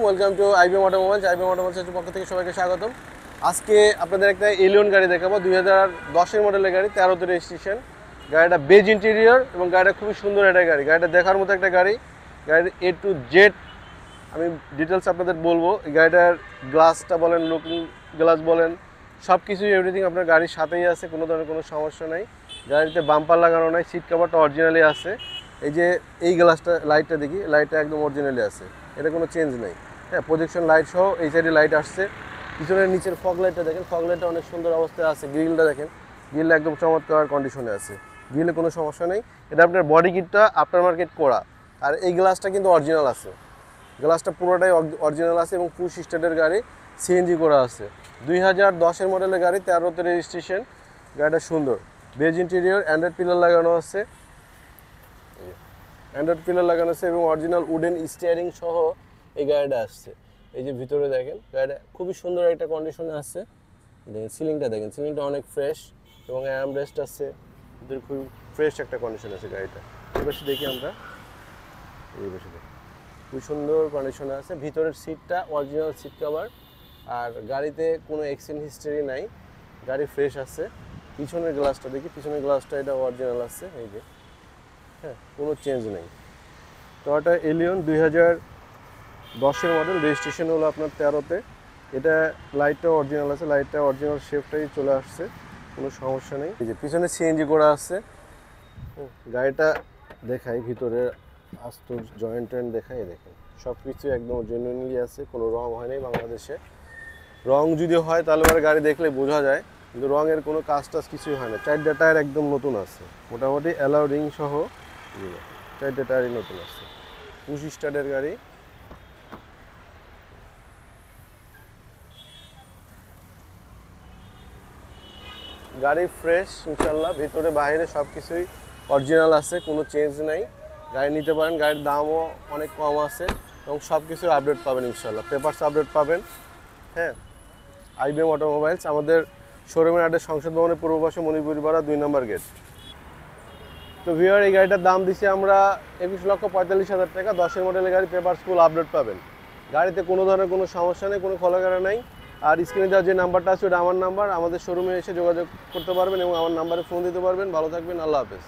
Welcome to IBM automobiles. IBM অটোমোবাইলসের পক্ষ থেকে সবাইকে স্বাগতম। আজকে আপনাদের একটা এলিয়ন গাড়ি দেখাবো, 2010-এর মডেলের গাড়ি, 13তে রেজিস্ট্রেশন। গাড়িটা বেজ ইন্টেরিয়র এবং গাড়িটা খুবই সুন্দর একটা গাড়ি। গাড়িটা দেখার মতো একটা গাড়ি। গাড়ির A to Z আমি ডিটেলস আপনাদের বলবো। এই গাড়িটার গ্লাসটা বলেন, লুকিং গ্লাস বলেন, সব কিছুই এভরিথিং আপনার গাড়ির সাথেই আছে, কোনো ধরনের কোনো সমস্যা নাই। গাড়িতে বাম্পার লাগানো নাই, সিট কভারটা অরিজিনালি আছে। এই যে এই গ্লাসটা, লাইটটা দেখি, লাইটটা একদম অরিজিনালি আছে, এটা কোনো চেঞ্জ নেই। হ্যাঁ, প্রজেকশন লাইট সহ এই সাইডে লাইট আসছে। পিছনের নিচের ফগ লাইটটা দেখেন, ফগ লাইটটা অনেক সুন্দর অবস্থায় আছে। গ্রিলটা দেখেন, গ্রিলটা একদম চমৎকার কন্ডিশনে আছে, গ্রিলে কোনো সমস্যা নেই। এটা আপনার বডি কিটটা আফটার মার্কেট করা, আর এই গ্লাসটা কিন্তু অরিজিনাল আছে। গ্লাসটা পুরোটাই অরিজিনাল আছে এবং পুশ স্টার্টের গাড়ি, সিএনজি করা আছে। 2010-এর মডেলের গাড়ি, 13তে রেজিস্ট্রেশন। গাড়িটা সুন্দর, বেজ ইন্টেরিয়র, অ্যান্ড্রয়েড পিলার লাগানো আছে, অ্যান্ড্রয়েড পিলার লাগানো আছে এবং অরিজিনাল উডেন স্টিয়ারিং সহ এই গাড়িটা আসছে। এই যে ভিতরে দেখেন, গাড়িটা খুবই সুন্দর একটা কন্ডিশনে আছে। দেখেন সিলিংটা, দেখেন সিলিংটা অনেক ফ্রেশ এবং অ্যাম রেস্ট আছে, খুবই ফ্রেশ একটা কন্ডিশন আছে গাড়িটা। এই পাশে দেখি আমরা, এই পাশে দেখি খুব সুন্দর কন্ডিশনে আছে। ভিতরের সিটটা অরিজিনাল সিট কভার, আর গাড়িতে কোনো অ্যাক্সিডেন্ট হিস্টরি নাই, গাড়ি ফ্রেশ আছে। পিছনের গ্লাসটা দেখি, পিছনের গ্লাসটা এটা অরিজিনাল আছে, এই যে, হ্যাঁ, কোনো চেঞ্জ নেই। টয়োটা এলিয়ন 2010-এর মডেল, রেজিস্ট্রেশন হলো আপনার 13তে। এটা লাইটটা অরিজিনাল আছে, লাইটটা অরিজিনাল শেপটাই চলে আসছে, কোনো সমস্যা নেই। এই যে পিছনে সিএনজি করা আছে। গাড়িটা দেখাই, ভিতরে আস্ত জয়েন্ট টয়েন্ট দেখাই, দেখেন সব কিছু একদম জেনুইনলি আছে, কোনো রং হয় নাই বাংলাদেশে। রং যদি হয় তাহলে পরে গাড়ি দেখলে বোঝা যায়, কিন্তু রঙের কোনো কাজ টাজ কিছুই হয় না। চারটা টায়ার একদম নতুন আছে, মোটামুটি অ্যালাউ রিং সহ চারটা টায়ারই নতুন আছে। পুশ স্টার্টের গাড়ি। গাড়ি ফ্রেশ ইনশাল্লাহ, ভিতরে বাইরে সব কিছুই অরিজিনাল আছে, কোনো চেঞ্জ নাই। গাড়ি নিতে পারেন, গাড়ির দামও অনেক কম আছে এবং সব কিছু আপডেট পাবেন ইনশাল্লাহ, পেপারস আপডেট পাবেন। হ্যাঁ, আইবিএম অটোমোবাইলস, আমাদের শোরুমের অ্যাড্রেস সংসদ ভবনের পূর্ব পাশে, মণিপুরি পাড়া, 2 নম্বর গেট। তো ভিউয়ার, এই গাড়িটার দাম দিচ্ছি আমরা 21,45,000 টাকা। 10-এর মডেলের গাড়ি, পেপারস ফুল আপডেট পাবেন। গাড়িতে কোনো ধরনের কোনো সমস্যা নেই, কোনো খোলাঘাটা নাই। আর স্ক্রিনে দেওয়া যে নাম্বারটা আছে ওটা আমার নাম্বার, আমাদের শোরুমে এসে যোগাযোগ করতে পারবেন এবং আমার নাম্বারে ফোন দিতে পারবেন। ভালো থাকবেন, আল্লাহ হাফেজ।